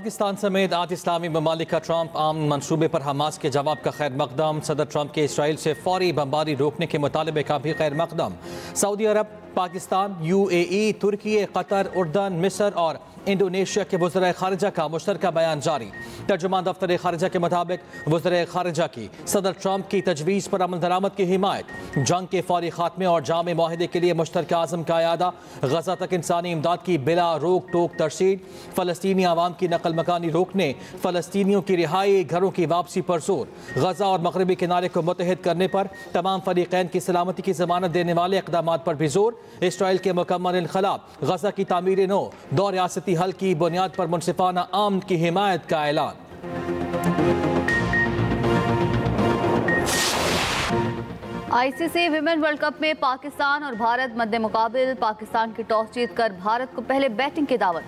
पाकिस्तान समेत 8 इस्लामी ममालिक का ट्रंप आम मनसूबे पर हमास के जवाब का खैर मकदम। सदर ट्रंप के इसराइल से फौरी बमबारी रोकने के मुतालबे का भी खैर मकदम। सऊदी अरब, पाकिस्तान, UAE, तुर्की, कतर, उर्दन, मिस्र और इंडोनेशिया के वज़ीर ख़ारिजा का मुश्तरका बयान जारी। तर्जुमान दफ्तर ख़ारिजा के मुताबिक वज़ीर ख़ारिजा की सदर ट्रंप की तजवीज़ पर अमल दरामद की हिमायत, जंग के फौरी खात्मे और जामे माहिदे के लिए मुश्तरका आज़म का अयादा, गजा तक इंसानी इमदाद की बिला रोक टोक तरसीद, फ़लस्तीनी आवाम की नकल मकानी रोकने, फ़लस्तीनियों की रिहाई, घरों की वापसी पर जोर, गजा और मगरबी किनारे को मुत्तहिद करने पर तमाम फरीक़ैन की सलामती की ज़मानत देने वाले इक़दाम पर भी जोर, इसराइल के मुकम्मल इनक़लाब, गजा की तामीर नो, दो रियासती हल की बुनियाद पर मुनसिफाना आम की हिमायत का ऐलान। ICC विमेन वर्ल्ड कप में पाकिस्तान और भारत मद्दे मुकाबिल। पाकिस्तान की टॉस जीतकर भारत को पहले बैटिंग की दावत।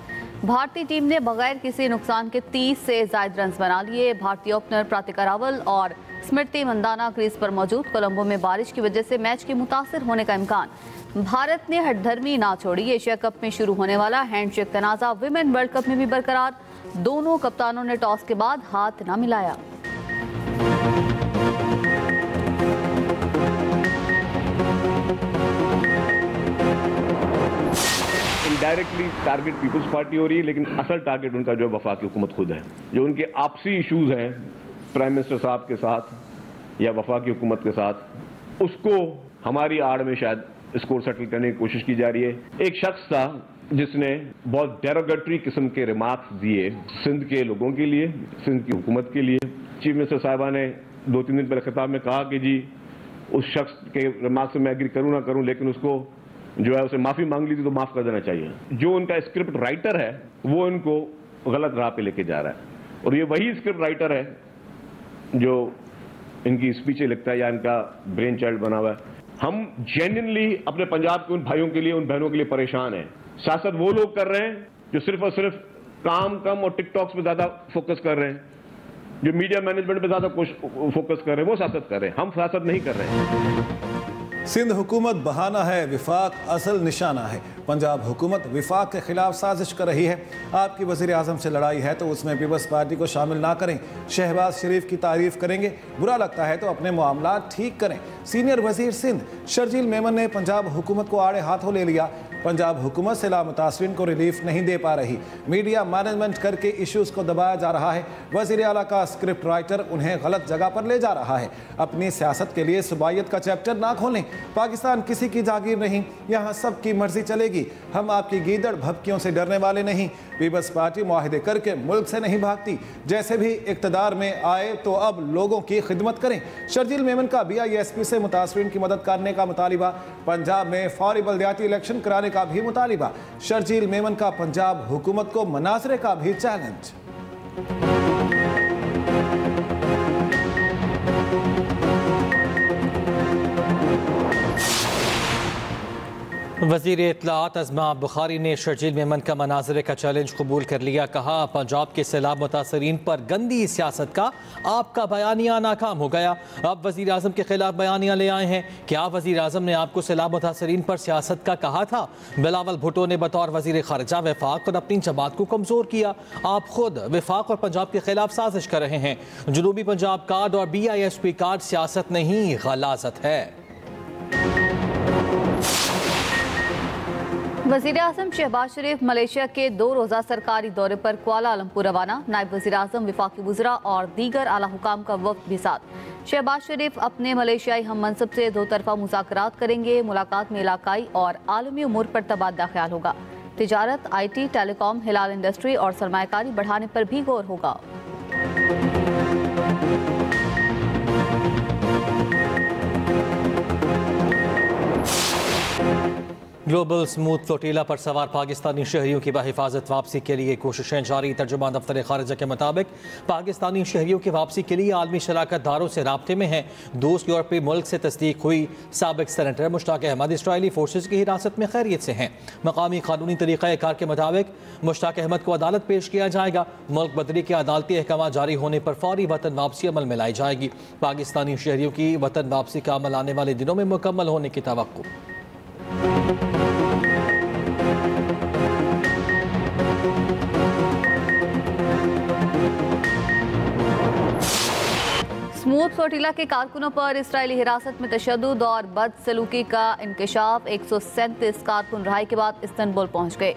भारतीय टीम ने बगैर किसी नुकसान के 30 से ज़ायद रन बना लिए। भारतीय ओपनर प्रातिक रावल और स्मृति मंदाना क्रीज पर मौजूद। कोलंबो में बारिश की वजह से मैच के मुतासिर होने का इम्कान। भारत ने हठधर्मी ना छोड़ी। एशिया कप में शुरू होने वाला हैंडशेक तनाज़ा विमेन वर्ल्ड कप में भी बरकरार। दोनों कप्तानों ने टॉस के बाद हाथ न मिलाया। इनडायरेक्टली टारगेट पीपल्स पार्टी हो रही है, लेकिन असल टारगेट उनका जो वफाक हुकूमत खुद है। जो उनके आपसी इशूज हैं प्राइम मिनिस्टर साहब के साथ या वफाकी हुकूमत के साथ, उसको हमारी आड़ में शायद स्कोर सेटल करने की कोशिश की जा रही है। एक शख्स था जिसने बहुत डेरोगेटरी किस्म के रिमार्क्स दिए सिंध के लोगों के लिए, सिंध की हुकूमत के लिए। चीफ मिनिस्टर साहिबा ने 2-3 दिन पहले खिताब में कहा कि जी उस शख्स के रिमार्क्स से मैं एग्री करूं ना करूं, लेकिन उसको जो है उसे माफी मांग ली थी तो माफ कर देना चाहिए। जो उनका स्क्रिप्ट राइटर है वो इनको गलत राह पे लेके जा रहा है, और ये वही स्क्रिप्ट राइटर है जो इनकी स्पीचें लिखता है या इनका ब्रेन चाइल्ड बना हुआ है। हम जेन्युइनली अपने पंजाब के उन भाइयों के लिए, उन बहनों के लिए परेशान हैं। सियासत वो लोग कर रहे हैं जो सिर्फ और सिर्फ काम कम और टिकटॉक्स पे ज्यादा फोकस कर रहे हैं, जो मीडिया मैनेजमेंट पे ज्यादा फोकस कर रहे हैं, वो सियासत कर रहे हैं। हम सियासत नहीं कर रहे हैं। सिंध हुकूमत बहाना है, विफाक असल निशाना है। पंजाब हुकूमत विफाक के खिलाफ साजिश कर रही है। आपकी वज़ीर आज़म से लड़ाई है तो उसमें पीपल्स पार्टी को शामिल ना करें। शहबाज शरीफ की तारीफ करेंगे, बुरा लगता है तो अपने मामला ठीक करें। सीनियर वज़ीर सिंध शर्जील मेमन ने पंजाब हुकूमत को आड़े हाथों ले लिया। पंजाब हुकूमत से लामुतासरीन को रिलीफ नहीं दे पा रही। मीडिया मैनेजमेंट करके इश्यूज़ को दबाया जा रहा है। वज़ीर आला का स्क्रिप्ट राइटर उन्हें गलत जगह पर ले जा रहा है। अपनी सियासत के लिए सुबाइयत का चैप्टर ना खोलें। पाकिस्तान किसी की जागीर नहीं, यहाँ सबकी मर्जी चलेगी। हम आपकी गीदड़ भभकियों से डरने वाले नहीं। पीपल्स पार्टी मुआहदे करके मुल्क से नहीं भागती। जैसे भी इक़्तिदार में आए तो अब लोगों की खिदमत करें। शर्जील मेमन का BISP से मुतासरीन की मदद करने का मुतालिबा। पंजाब में फौरी बल्दियाती इलेक्शन कराने का भी मुतालिबा। शर्जील मेमन का पंजाब हुकूमत को मनासरे का भी चैलेंज। वज़ीर इत्तलाआत अज़मा बुखारी ने शर्जील मेमन का मनाज़रे का चैलेंज कबूल कर लिया। कहा, पंजाब के सैलाब मुतासरीन पर गंदी सियासत का आपका बयानिया नाकाम हो गया। अब वज़ीर आज़म के खिलाफ बयानिया ले आए हैं। क्या वज़ीर आज़म ने आपको सैलाब मुतासरीन पर सियासत का कहा था? बिलावल भुट्टो ने बतौर वज़ीर ख़ारिजा वफाक और अपनी जमात को कमज़ोर किया। आप खुद वफाक और पंजाब के खिलाफ साजिश कर रहे हैं। जनूबी पंजाब कार्ड और BISP कार्ड सियासत नहीं, गलाज़त है। वज़ीर आज़म शहबाज शरीफ मलेशिया के 2 रोज़ा सरकारी दौरे पर कुआलालंपुर रवाना। नायब वज़ीर आज़म, वफाकी वज़रा और दीगर आला हुकाम का वफ़द भी साथ। शहबाज शरीफ अपने मलेशियाई हम मनसब से 2 तरफ़ा मुज़ाकरात करेंगे। मुलाकात में इलाकाई और आलमी उमूर पर तबादला ख्याल होगा। तिजारत, IT, टेलीकॉम, हिलाल इंडस्ट्री और सरमायाकारी बढ़ाने पर भी गौर होगा। ग्लोबल स्मूथ फ्लोटीला पर सवार पाकिस्तानी शहरियों की बाहिफाजत वापसी के लिए कोशिशें जारी। तर्जुमान दफ्तर ख़ारिजा के मुताबिक पाकिस्तानी शहरियों की वापसी के लिए आलमी शराकत दारों से राब्ते में हैं। दोस्त यूरोपीय मुल्क से तस्दीक हुई साबिक सेनेटर मुश्ताक अहमद इसराइली फोर्सेज की हिरासत में खैरियत से हैं। मकामी कानूनी तरीक़ाकार के मुताबिक मुश्ताक अहमद को अदालत पेश किया जाएगा। मुल्क बदरी के अदालती अहकाम जारी होने पर फौरी वतन वापसी अमल में लाई जाएगी। पाकिस्तानी शहरियों की वतन वापसी का अमल आने वाले दिनों में मुकम्मल होने की तवक्को। हुद फ्लोटिला के कारकुनों पर इसराइली हिरासत में तशद्दुद और बदसलूकी का इंकशाफ। 137 कारकुन रिहाई के बाद इस्तांबुल पहुंच गए।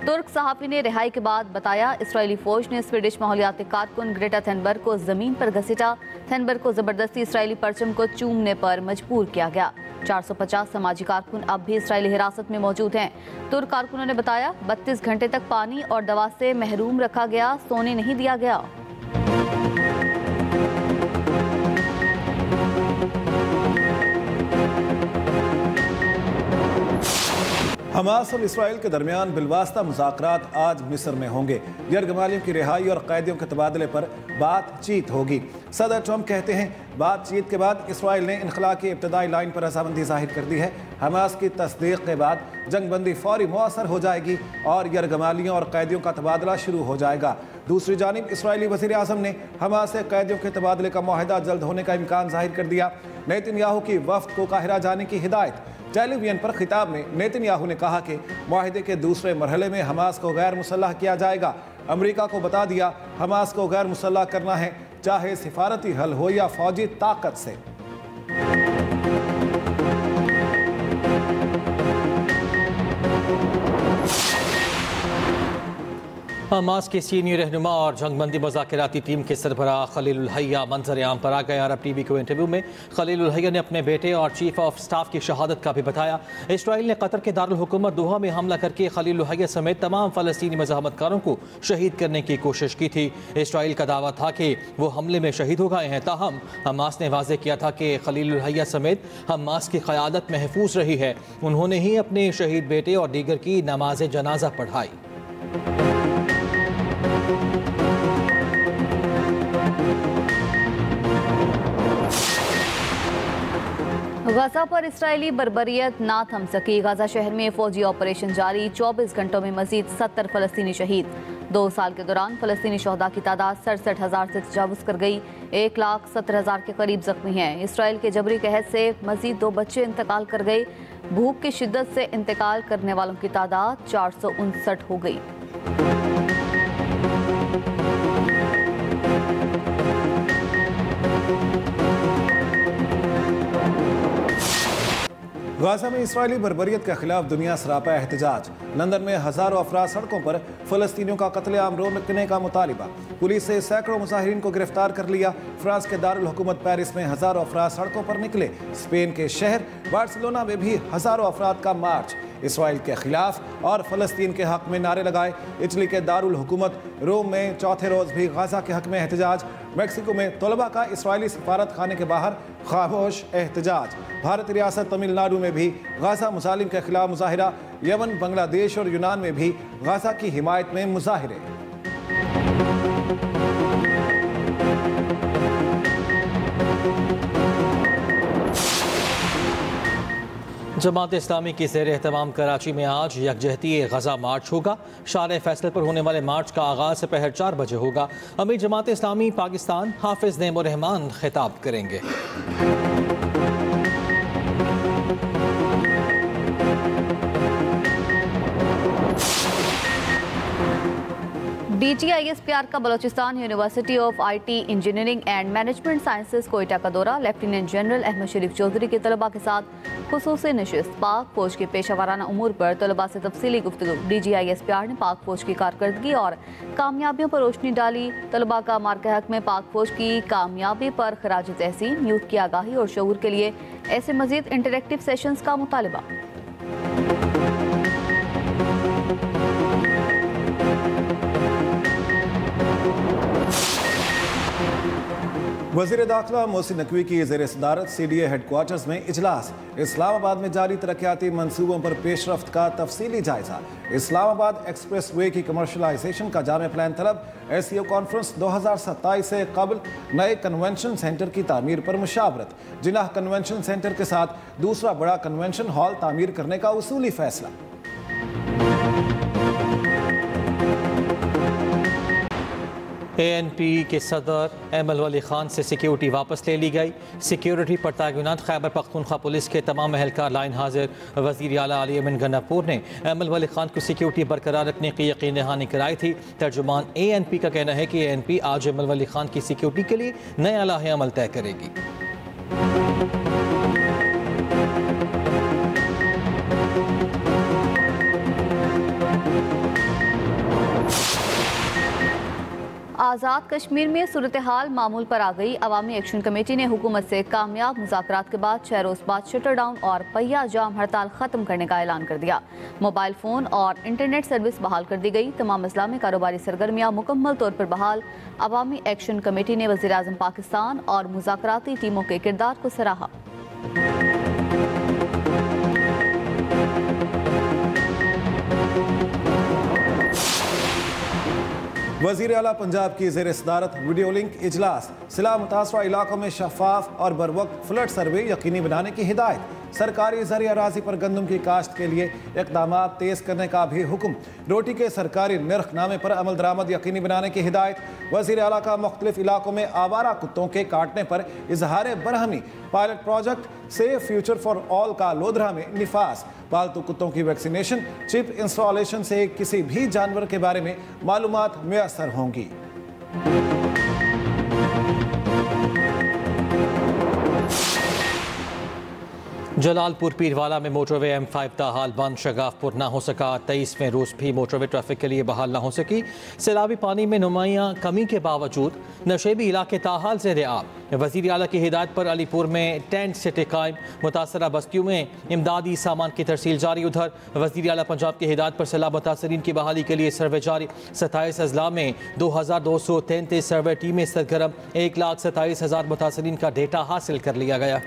तुर्क सहाफ़ी ने रिहाई के बाद बताया, इसराइली फौज ने स्वीडिश माहौलियाती कारकुन ग्रेटा थनबर्ग को जमीन पर घसीटा। थनबर्ग को जबरदस्ती इसराइली परचम को चूमने पर मजबूर किया गया। 450 समाजी कारकुन अब भी इसराइली हिरासत में मौजूद हैं। तुर्क कारकुनों ने बताया, 32 घंटे तक पानी और दवा से महरूम रखा गया, सोने नहीं दिया गया। हमास और इसराइल के दरमियान बिलवास्ता मुज़ाकरात आज मिस्र में होंगे। यरगमालियों की रिहाई और कैदियों के तबादले पर बातचीत होगी। सदर ट्रंप कहते हैं, बातचीत के बाद इसराइल ने इनखला की इब्तदाई लाइन पर रजामंदी जाहिर कर दी है। हमास की तस्दीक के बाद जंगबंदी फौरी मुअस्सर हो जाएगी और यरगमालियों और कैदियों का तबादला शुरू हो जाएगा। दूसरी जानिब इसराइली वज़ीर आज़म ने हमास से कैदियों के तबादले का मुआहदा जल्द होने का इम्कान जाहिर कर दिया। नेतन्याहू की वफ्द को काहिरा जाने की हिदायत। टेलीविजन पर खिताब में नेतन्याहू ने कहा कि मुआहदे के दूसरे मरहले में हमास को गैर मुसल्लह किया जाएगा। अमेरिका को बता दिया, हमास को गैर मुसल्लह करना है, चाहे सिफारती हल हो या फौजी ताकत से। हमास के सीनियर रहनुमा और जंगबंदी मुज़ाकराती टीम के सरबराह खलीलुल हैया मंजर आम पर आ गए। अरब टीवी को इंटरव्यू में खलीलुल हैया ने अपने बेटे और चीफ ऑफ स्टाफ की शहादत का भी बताया। इसराइल ने कतर के दारुल हुकूमत दोहा में हमला करके खलीलुल हैया समेत तमाम फ़लस्तीनी मज़ाहमतकारों को शहीद करने की कोशिश की थी। इसराइल का दावा था कि वो हमले में शहीद हो गए हैं, ताहम हमास ने वाज़ेह किया था कि खलीलुल हैया समेत हमास की क़यादत महफूज रही है। उन्होंने ही अपने शहीद बेटे और दीगर की नमाज जनाजा पढ़ाई। गजा पर इसराइली बर्बरियत ना थम सकी। गजा शहर में फौजी ऑपरेशन जारी। 24 घंटों में मजीद 70 फ़लस्तीनी शहीद। 2 साल के दौरान फ़लस्तीनी शहदा की तादाद 67,000 से तजावुज़ कर गई। 1,70,000 के करीब जख्मी हैं। इसराइल के जबरी कहत से मजीद 2 बच्चे इंतकाल कर गए। भूख की शिद्दत से इंतकाल करने वालों की तादाद 459 हो गई। गाजा में इसराइली बर्बरियत के खिलाफ दुनिया सरापा एहतजाज। लंदन में हजारों अफराद सड़कों पर फ़लस्तीनियों का कत्लेआम रोकने का मुतालिबा। पुलिस से सैकड़ों मुजाहिरीन को गिरफ्तार कर लिया। फ्रांस के दारुल हुकूमत पेरिस में हजारों अफराद सड़कों पर निकले। स्पेन के शहर बार्सिलोना में भी हजारों अफराद का मार्च इसराइल के खिलाफ और फ़लस्तीन के हक में नारे लगाए। इटली के दारुल हुकूमत रोम में चौथे रोज़ भी गाजा के हक में एहतजाज। मेक्सिको में तलबा का इसराइली सफारत खाने के बाहर खामोश एहतजाज। भारत रियासत तमिलनाडु में भी गाजा मुजालिम के खिलाफ मुजाहिरा। यमन, बांग्लादेश और यूनान में भी गाजा की हिमायत में मुजाहिरे। जमात इस्लामी की ज़ेर एहतमाम कराची में आज यकजहती गजा मार्च होगा। शार फैसले पर होने वाले मार्च का आगाज़ दोपहर 4 बजे होगा। अमीर जमात इस्लामी पाकिस्तान हाफिज नेमुर रहमान खिताब करेंगे। DTISPR का Balochistan university of IT engineering and management sciences Quetta का दौरा। लेफ्टिनेंट जनरल अहमद शरीफ चौधरी के तलबा के साथ खुसूसी नशिस्त। पाक फौज के पेशा वाराना उमूर पर तलबा से तफसीली गुफ्तगू। DGISPR ने पाक फौज की कारकर्दगी और कामयाबियों पर रोशनी डाली। तलबा का मार्के हक में पाक फौज की कामयाबी पर खराज तहसीन। यूथ की आगाही और शऊर के लिए ऐसे मजीद इंटरेक्टिव सेशंस का मुतालबा। वज़ीर दाखिला मोहसिन नकवी की ज़ेर सदारत CDA हेडक्वार्टर्स में इजलास। इस्लामाबाद में जारी तरक्याती मनसूबों पर पेशरफ्त का तफसीली जायजा। इस्लामाबाद एक्सप्रेस वे की कमर्शलाइजेशन का जामे प्लान तलब। SCO कॉन्फ्रेंस 2027 से कबल नए कन्वेंशन सेंटर की तामीर पर मुशावरत। जिनाह कन्वेंशन सेंटर के साथ दूसरा बड़ा कन्वेंशन हॉल तामीर करने का उसूली फैसला। ANP के सदर एमल वली खान से सिक्योरिटी वापस ले ली गई। सिक्योरिटी पर तैनात खैबर पख्तूनख्वा पुलिस के तमाम एहलकार लाइन हाजिर। वज़ीर आला अली अमीन गन्नापुर ने एमल वली खान को सिक्योरिटी बरकरार रखने की यकीन दहानी कराई थी। तर्जुमान ANP का कहना है कि ANP आज एमल वली खान की सिक्योरिटी के लिए नया लाहे अमल तय करेगी। आज़ाद कश्मीर में सूरत हाल मामूल पर आ गई। अवामी एक्शन कमेटी ने हुकूमत से कामयाब मुज़ाकरात के बाद 6 रोज़ बाद शटर डाउन और पहिया जाम हड़ताल ख़त्म करने का ऐलान कर दिया। मोबाइल फ़ोन और इंटरनेट सर्विस बहाल कर दी गई। तमाम अज़ला में कारोबारी सरगर्मियाँ मुकम्मल तौर पर बहाल। अवामी एक्शन कमेटी ने वज़ीर आज़म पाकिस्तान और मुज़ाकराती टीमों के किरदार को सराहा। वज़ीर आला पंजाब की ज़ेर सदारत वीडियो लिंक इजलास। सिला मुतासरा इलाकों में शफाफ और बर वक्त फ्लड सर्वे यकीनी बनाने की हिदायत। सरकारी ज़रिया अराज़ी पर गंदम की काश्त के लिए इक़दाम तेज़ करने का भी हुक्म। रोटी के सरकारी निर्खनामे पर अमल दरामद यकीनी बनाने की हिदायत। वज़ीर आला का मुख्तलिफ इलाकों में आवारा कुत्तों के काटने पर इजहार बरहमी। Pilot project safe future for all का लोधरा में निफास। पालतू कुत्तों की वैक्सीनेशन चिप इंस्टॉलेशन से किसी भी जानवर के बारे में मालूमात मुयस्सर होंगी। जलालपुर पीरवाला में मोटरवे M5 ताहाल बंद। शगाफपुर ना हो सका। 23वें रोज़ भी मोटरवे ट्रैफिक के लिए बहाल ना हो सकी। सैलाबी पानी में नुमायां कमी के बावजूद नशेबी इलाके ताहाल से रेआब। वज़ीर आला की हिदायत पर अलीपुर में टेंट सिटी कायम। मुतासरा बस्तियों में इमदादी सामान की तरसील जारी। उधर वज़ीर आला पंजाब की हिदायत पर सैलाब मुतासरीन की बहाली के लिए सर्वे जारी। 27 अजला में 2233 सर्वे टीमें सरगर्म। 1,27,000 मुतासरीन का डेटा हासिल कर लिया गया।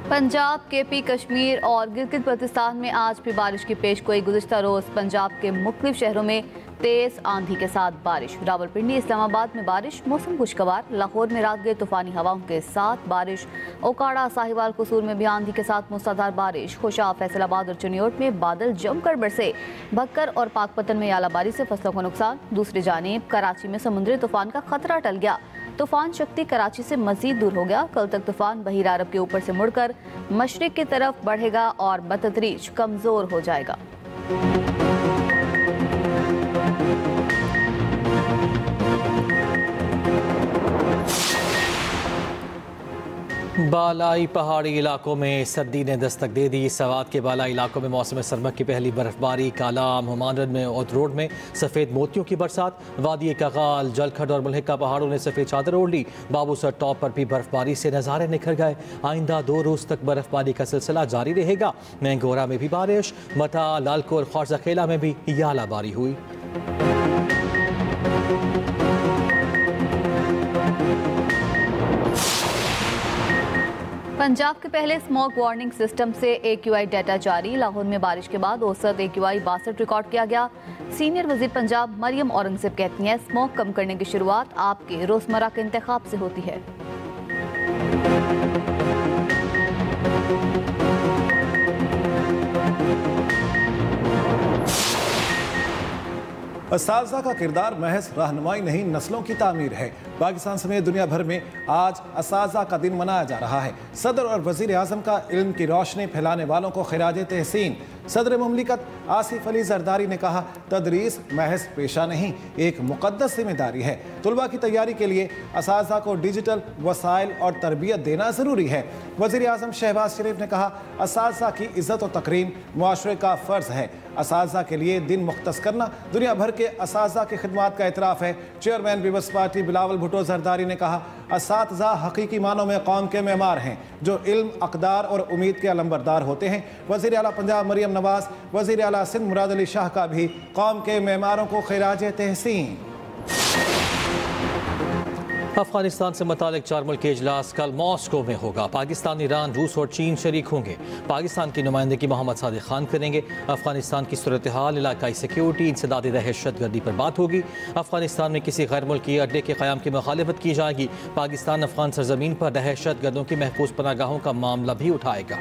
पंजाब, KP, कश्मीर और गिलगित बल्तिस्तान में आज भी बारिश की पेशगोई। गुज़िश्ता रोज़ पंजाब के मुख्तलिफ शहरों में तेज़ आंधी के साथ बारिश। रावलपिंडी, इस्लामाबाद में बारिश, मौसम खुशगवार। लाहौर में रात गए तूफानी हवाओं के साथ बारिश। ओकाड़ा, साहिवाल, कसूर में भी आंधी के साथ मूसलाधार बारिश। खुशा, फैसलाबाद और चुनियोट में बादल जमकर बरसे। भक्कर और पाकपतन में आलाबारी से फसलों को नुकसान। दूसरी जानिब कराची में समुद्री तूफान का खतरा टल गया। तूफान शक्ति कराची से मजीद दूर हो गया। कल तक तूफान बहीर अरब के ऊपर से मुड़कर मशरिक की तरफ बढ़ेगा और बतदरीज कमजोर हो जाएगा। बालाई पहाड़ी इलाकों में सर्दी ने दस्तक दे दी। सवात के बालाई इलाकों में मौसम सरमा की पहली बर्फबारी। कालाम, हुमानरन में और रोड में सफ़ेद मोतियों की बरसात। वादी कगाल, जलखड और मलहिका पहाड़ों ने सफ़ेद चादर ओढ़ ली। बाबूसर टॉप पर भी बर्फबारी से नज़ारे निखर गए। आइंदा 2 रोज़ तक बर्फबारी का सिलसिला जारी रहेगा। मैंगोरा में भी बारिश। मता, लालकोर, ख्वारज़ाखेला में भी यालाबारी हुई। पंजाब के पहले स्मॉग वार्निंग सिस्टम से AQI डाटा जारी। लाहौर में बारिश के बाद औसत AQI 62 रिकॉर्ड किया गया। सीनियर वजीर पंजाब मरियम औरंगज़ेब कहती हैं, स्मॉग कम करने की शुरुआत आपके रोजमर्रा के इंतखाब से होती है। असातिज़ा का किरदार महज रहनुमाई नहीं, नस्लों की तामीर है। पाकिस्तान समेत दुनिया भर में आज असातिज़ा का दिन मनाया जा रहा है। सदर और वज़ीर आज़म का इल्म की रोशनी फैलाने वालों को खिराज तहसीन। सदर मुमलिकत आसिफ अली जरदारी ने कहा, तदरीस महज पेशा नहीं, एक मुक़द्दस जिम्मेदारी है। तुलबा की तैयारी के लिए असातिज़ा को डिजिटल वसाइल और तरबियत देना ज़रूरी है। वज़ीर आज़म शहबाज शरीफ ने कहा, असातिज़ा की इज़्ज़त और तकरीम मुआशरे का फ़र्ज़ है। असातिज़ा के लिए दिन मुख्तस करना दुनिया भर के असातिज़ा की खिदमत का इतराफ़ है। चेयरमैन पीपल्स पार्टी बिलावल भुट्टो जरदारी ने कहा, असातिज़ा हकीकी मानों में कौम के मेमार हैं, जो इल्म, अक़दार और उम्मीद के अलंबरदार होते हैं। वज़ीर आला पंजाब मरियम नवाज़, वज़ीर आला सिंध मुराद अली शाह का भी कौम के मेमारों को खिराज तहसीन। अफगानिस्तान से मुतालिक 4 मुल्की इजलास कल मॉस्को में होगा। पाकिस्तान, ईरान, रूस और चीन शरीक होंगे। पाकिस्तान की नुमाइंदगी मोहम्मद सादिक खान करेंगे। अफगानिस्तान की सूरत हाल, इलाकाई सिक्योरिटी, इंसदाद दहशत गर्दी पर बात होगी। अफगानिस्तान में किसी गैर मुल्की अड्डे के क़याम की मुखालिफत की जाएगी। पाकिस्तान अफगान सरजमीन पर दहशत गर्दों की महफूज पनागाहों का मामला भी उठाएगा।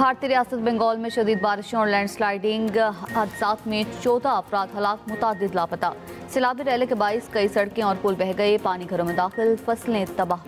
भारतीय रियासत बंगाल में शदीद बारिशों और लैंडस्लाइडिंग हादसात में 14 अफराद हलाक, मुतादिद लापता। सैलाबी रैले के बाइस कई सड़कें और पुल बह गए, पानी घरों में दाखिल, फसलें तबाह।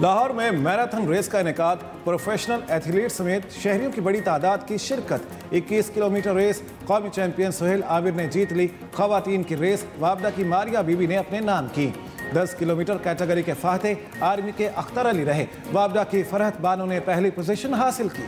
लाहौर में मैराथन रेस का इनेकाद, प्रोफेशनल एथलीट समेत शहरियों की बड़ी तादाद की शिरकत। 21 किलोमीटर रेस कौमी चैंपियन सुहेल आमिर ने जीत ली। खवातीन की रेस वाबदा की मारिया बीबी ने अपने नाम की। 10 किलोमीटर कैटेगरी के फाते आर्मी के अख्तर अली रहे। वाबदा की फरहत बानो ने पहली पोजीशन हासिल की।